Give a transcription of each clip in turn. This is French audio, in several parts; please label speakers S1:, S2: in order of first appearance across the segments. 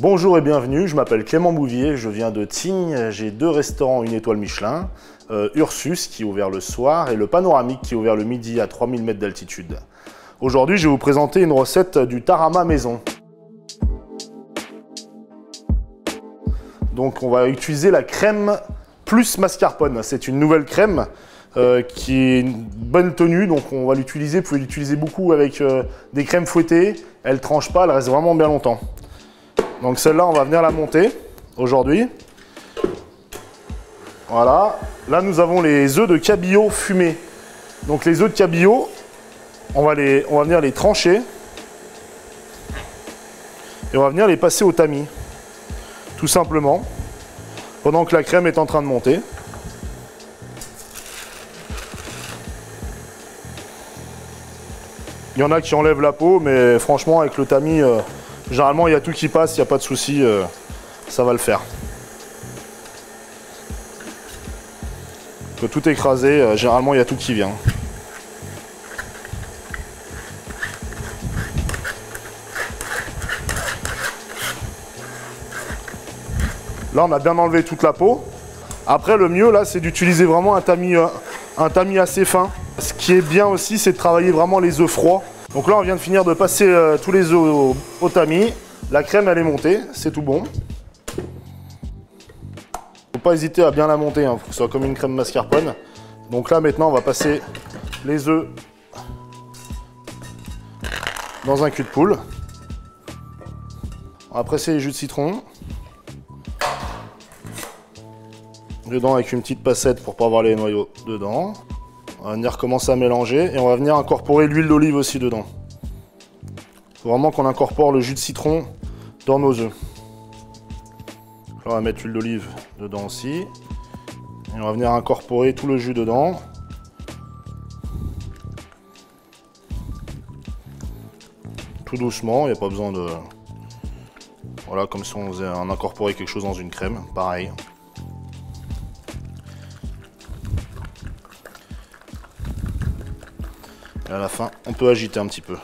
S1: Bonjour et bienvenue, je m'appelle Clément Bouvier, je viens de Tignes, j'ai 2 restaurants 1 étoile Michelin, Ursus qui est ouvert le soir et le Panoramique qui est ouvert le midi à 3000 mètres d'altitude. Aujourd'hui, je vais vous présenter une recette du tarama maison. Donc on va utiliser la crème plus mascarpone, c'est une nouvelle crème qui est une bonne tenue, donc on va l'utiliser, vous pouvez l'utiliser beaucoup avec des crèmes fouettées, elle ne tranche pas, elle reste vraiment bien longtemps. Donc celle-là, on va venir la monter aujourd'hui. Voilà. Là, nous avons les œufs de cabillaud fumés. Donc les œufs de cabillaud, on va venir les trancher. Et on va venir les passer au tamis. Tout simplement. Pendant que la crème est en train de monter. Il y en a qui enlèvent la peau, mais franchement, avec le tamis... généralement, il y a tout qui passe, il n'y a pas de souci, ça va le faire. On peut tout écraser, généralement, il y a tout qui vient. Là, on a bien enlevé toute la peau. Après, le mieux, là, c'est d'utiliser vraiment un tamis assez fin. Ce qui est bien aussi, c'est de travailler vraiment les œufs froids. Donc là, on vient de finir de passer tous les œufs au tamis. La crème, elle est montée, c'est tout bon. Faut pas hésiter à bien la monter, hein, faut que ce soit comme une crème mascarpone. Donc là, maintenant, on va passer les œufs dans un cul de poule. On va presser les jus de citron. Dedans avec une petite passette pour pas avoir les noyaux dedans. On va venir commencer à mélanger et on va venir incorporer l'huile d'olive aussi dedans. Il faut vraiment qu'on incorpore le jus de citron dans nos œufs. Là, on va mettre l'huile d'olive dedans aussi. Et on va venir incorporer tout le jus dedans. Tout doucement, il n'y a pas besoin de... Voilà, comme si on incorporait quelque chose dans une crème, pareil. Et à la fin, on peut agiter un petit peu.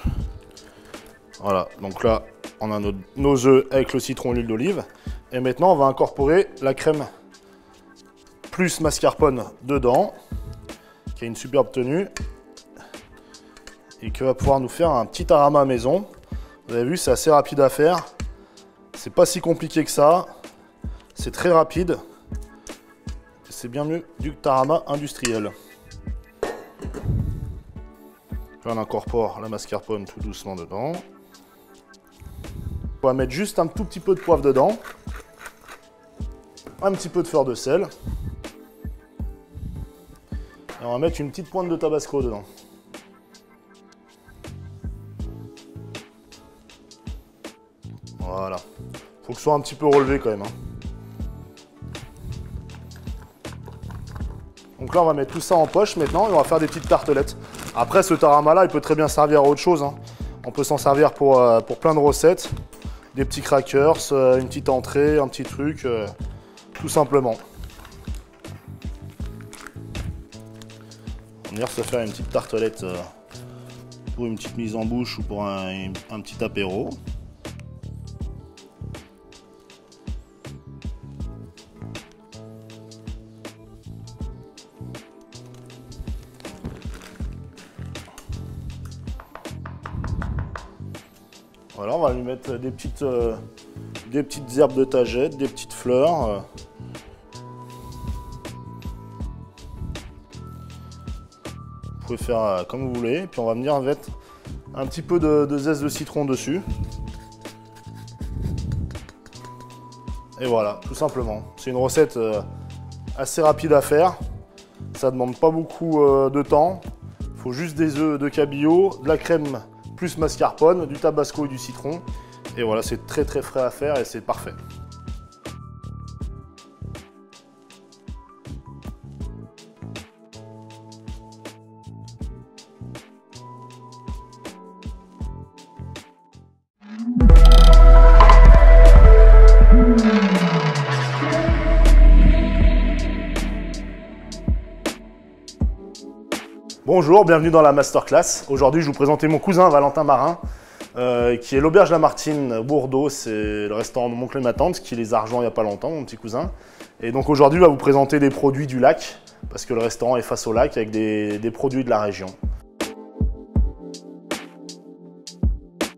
S1: Voilà, donc là, on a nos œufs avec le citron et l'huile d'olive. Et maintenant, on va incorporer la crème plus mascarpone dedans, qui a une superbe tenue. Et qui va pouvoir nous faire un petit tarama maison. Vous avez vu, c'est assez rapide à faire. C'est pas si compliqué que ça. C'est très rapide. C'est bien mieux du tarama industriel. Là, on incorpore la mascarpone tout doucement dedans. On va mettre juste un tout petit peu de poivre dedans. Un petit peu de fleur de sel. Et on va mettre une petite pointe de tabasco dedans. Voilà. Faut que ce soit un petit peu relevé quand même. Donc là, on va mettre tout ça en poche maintenant et on va faire des petites tartelettes. Après, ce tarama-là, il peut très bien servir à autre chose. On peut s'en servir pour plein de recettes. Des petits crackers, une petite entrée, un petit truc, tout simplement. On va venir se faire une petite tartelette pour une petite mise en bouche ou pour un petit apéro. Voilà, on va lui mettre des petites herbes de tagette, des petites fleurs. Vous pouvez faire comme vous voulez. Puis on va venir mettre un petit peu de zeste de citron dessus. Et voilà, tout simplement. C'est une recette assez rapide à faire. Ça ne demande pas beaucoup de temps. Il faut juste des œufs de cabillaud, de la crème plus mascarpone, du tabasco et du citron. Et voilà, c'est très très frais à faire et c'est parfait. Bonjour, bienvenue dans la masterclass. Aujourd'hui, je vous présente mon cousin Valentin Marin qui est l'Auberge Lamartine Bourdeaux. C'est le restaurant de mon oncle et ma tante qui les a rejoints il n'y a pas longtemps, mon petit cousin. Et donc aujourd'hui, il va vous présenter des produits du lac, parce que le restaurant est face au lac avec des produits de la région.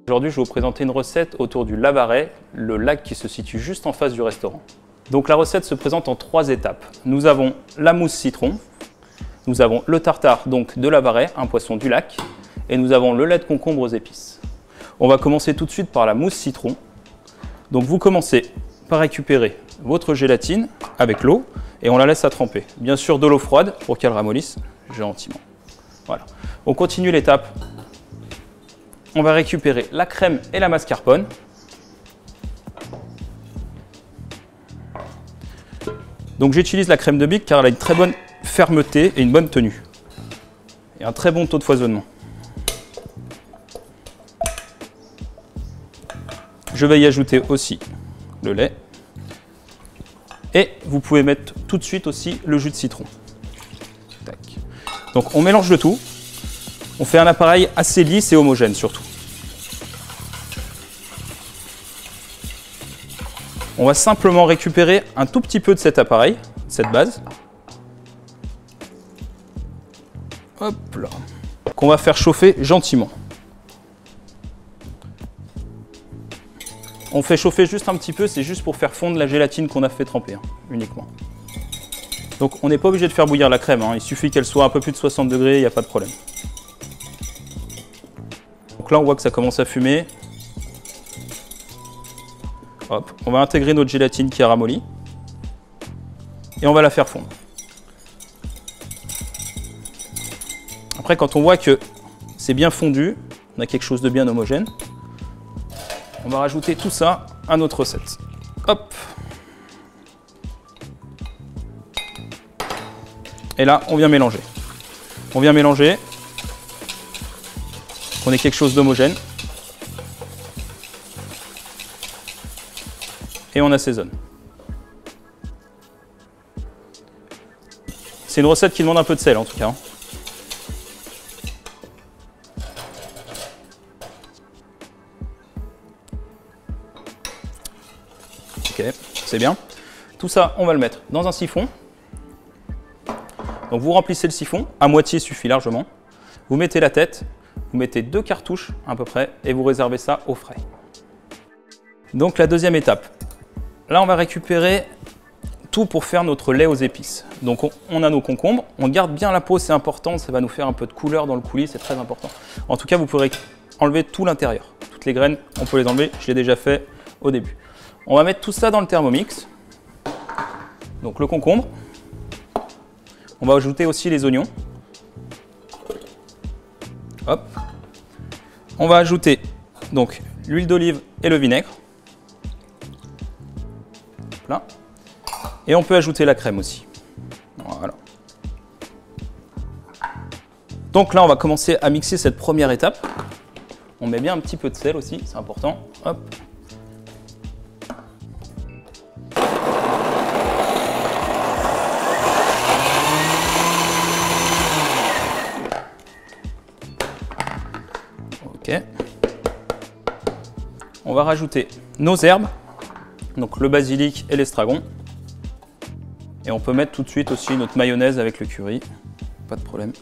S2: Aujourd'hui, je vais vous présenter une recette autour du Lavaret, le lac qui se situe juste en face du restaurant. Donc la recette se présente en 3 étapes. Nous avons la mousse citron, nous avons le tartare donc de Lavaret, un poisson du lac, et nous avons le lait de concombre aux épices. On va commencer tout de suite par la mousse citron. Donc vous commencez par récupérer votre gélatine avec l'eau et on la laisse à tremper. Bien sûr de l'eau froide pour qu'elle ramollisse gentiment. Voilà. On continue l'étape. On va récupérer la crème et la mascarpone. Donc j'utilise la crème de Bic car elle a une très bonne fermeté et une bonne tenue. Et un très bon taux de foisonnement. Je vais y ajouter aussi le lait. Et vous pouvez mettre tout de suite aussi le jus de citron. Tac. Donc on mélange le tout. On fait un appareil assez lisse et homogène surtout. On va simplement récupérer un tout petit peu de cet appareil, cette base. Hop là. Qu'on va faire chauffer gentiment. On fait chauffer juste un petit peu, c'est juste pour faire fondre la gélatine qu'on a fait tremper, uniquement. Donc on n'est pas obligé de faire bouillir la crème, il suffit qu'elle soit un peu plus de 60 degrés, il n'y a pas de problème. Donc là on voit que ça commence à fumer. Hop, on va intégrer notre gélatine qui a ramolli. Et on va la faire fondre. Après quand on voit que c'est bien fondu, on a quelque chose de bien homogène. On va rajouter tout ça à notre recette. Hop. Et là, on vient mélanger. On vient mélanger. Qu'on ait quelque chose d'homogène. Et on assaisonne. C'est une recette qui demande un peu de sel en tout cas. Ok, c'est bien. Tout ça, on va le mettre dans un siphon. Donc vous remplissez le siphon, à moitié suffit largement. Vous mettez la tête, vous mettez 2 cartouches à peu près et vous réservez ça au frais. Donc la deuxième étape. Là, on va récupérer tout pour faire notre lait aux épices. Donc on a nos concombres, on garde bien la peau, c'est important, ça va nous faire un peu de couleur dans le coulis, c'est très important. En tout cas, vous pourrez enlever tout l'intérieur. Toutes les graines, on peut les enlever, je l'ai déjà fait au début. On va mettre tout ça dans le Thermomix. Donc le concombre. On va ajouter aussi les oignons. Hop. On va ajouter donc l'huile d'olive et le vinaigre. Là. Et on peut ajouter la crème aussi. Voilà. Donc là, on va commencer à mixer cette première étape. On met bien un petit peu de sel aussi, c'est important. Hop. Ok. On va rajouter nos herbes, donc le basilic et l'estragon. Et on peut mettre tout de suite aussi notre mayonnaise avec le curry, pas de problème.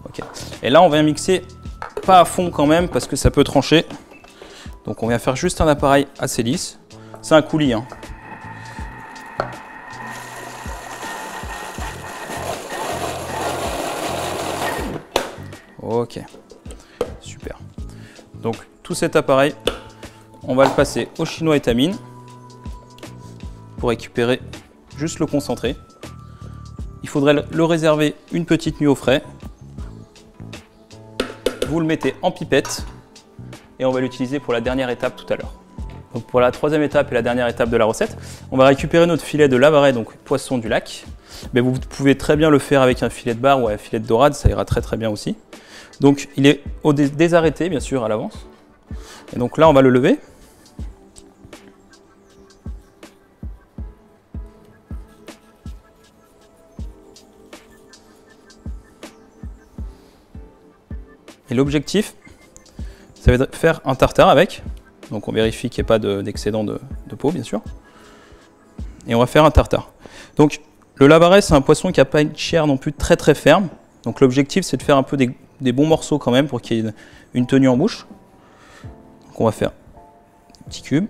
S2: Ok. Et là on vient mixer, pas à fond quand même parce que ça peut trancher. Donc on vient faire juste un appareil assez lisse. C'est un coulis, hein. Ok, super. Donc tout cet appareil, on va le passer au chinois étamine pour récupérer juste le concentré. Il faudrait le réserver une petite nuit au frais. Vous le mettez en pipette et on va l'utiliser pour la dernière étape tout à l'heure. Donc pour la troisième étape et la dernière étape de la recette, on va récupérer notre filet de Lavaret, donc poisson du lac. Mais vous pouvez très bien le faire avec un filet de bar ou un filet de dorade, ça ira très très bien aussi. Donc il est désarrêté bien sûr à l'avance. Et donc là on va le lever. Et l'objectif, ça va être faire un tartare avec. Donc on vérifie qu'il n'y ait pas d'excédent de peau, bien sûr. Et on va faire un tartare. Donc le labarret, c'est un poisson qui n'a pas une chair non plus très très ferme. Donc l'objectif, c'est de faire un peu des bons morceaux quand même pour qu'il y ait une tenue en bouche. Donc on va faire un petit cube.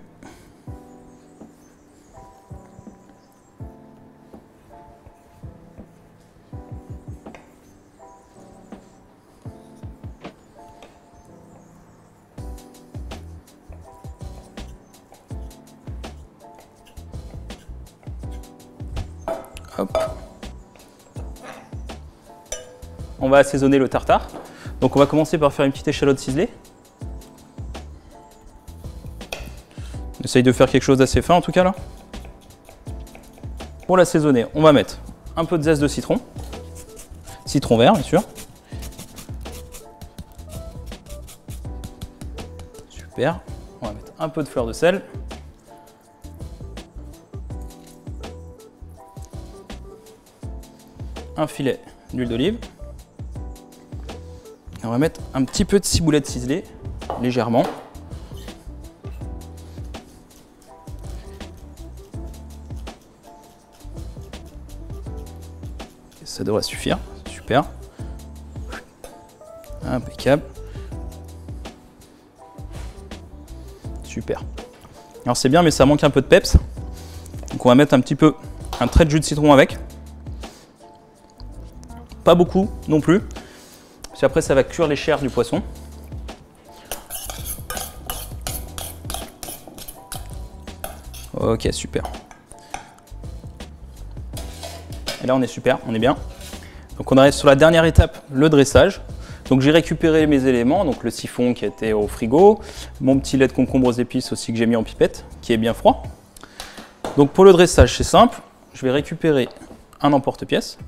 S2: Hop. On va assaisonner le tartare. Donc on va commencer par faire une petite échalote ciselée. On essaye de faire quelque chose d'assez fin en tout cas là. Pour l'assaisonner, on va mettre un peu de zeste de citron. Citron vert bien sûr. Super. On va mettre un peu de fleur de sel. Un filet d'huile d'olive. On va mettre un petit peu de ciboulette ciselée, légèrement. Ça devrait suffire, super. Impeccable. Super. Alors c'est bien, mais ça manque un peu de peps. Donc on va mettre un trait de jus de citron avec. Pas beaucoup non plus, parce qu'après ça va cuire les chairs du poisson. Ok, super. Et là on est super, on est bien. Donc on arrive sur la dernière étape, le dressage. Donc j'ai récupéré mes éléments, donc le siphon qui était au frigo, mon petit lait de concombre aux épices aussi que j'ai mis en pipette, qui est bien froid. Donc pour le dressage c'est simple, je vais récupérer un emporte-pièce.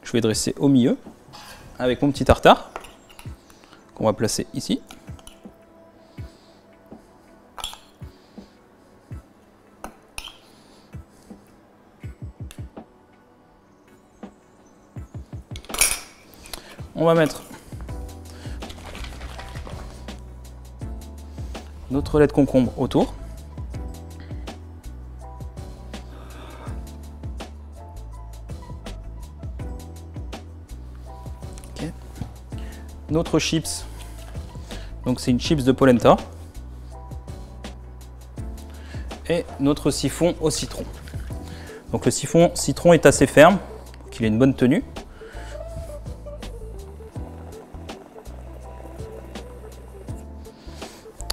S2: Je vais dresser au milieu avec mon petit tartare qu'on va placer ici. On va mettre notre lait de concombre autour. Notre chips, donc c'est une chips de polenta, et notre siphon au citron. Donc le siphon citron est assez ferme, pour qu'il ait une bonne tenue.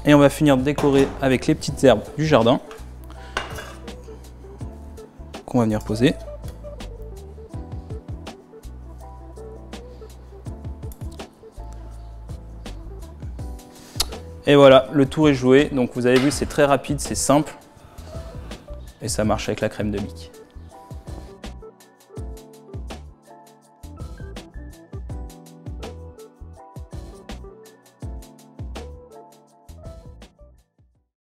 S2: Et on va finir de décorer avec les petites herbes du jardin qu'on va venir poser. Et voilà, le tour est joué. Donc vous avez vu, c'est très rapide, c'est simple. Et ça marche avec la crème de Bic.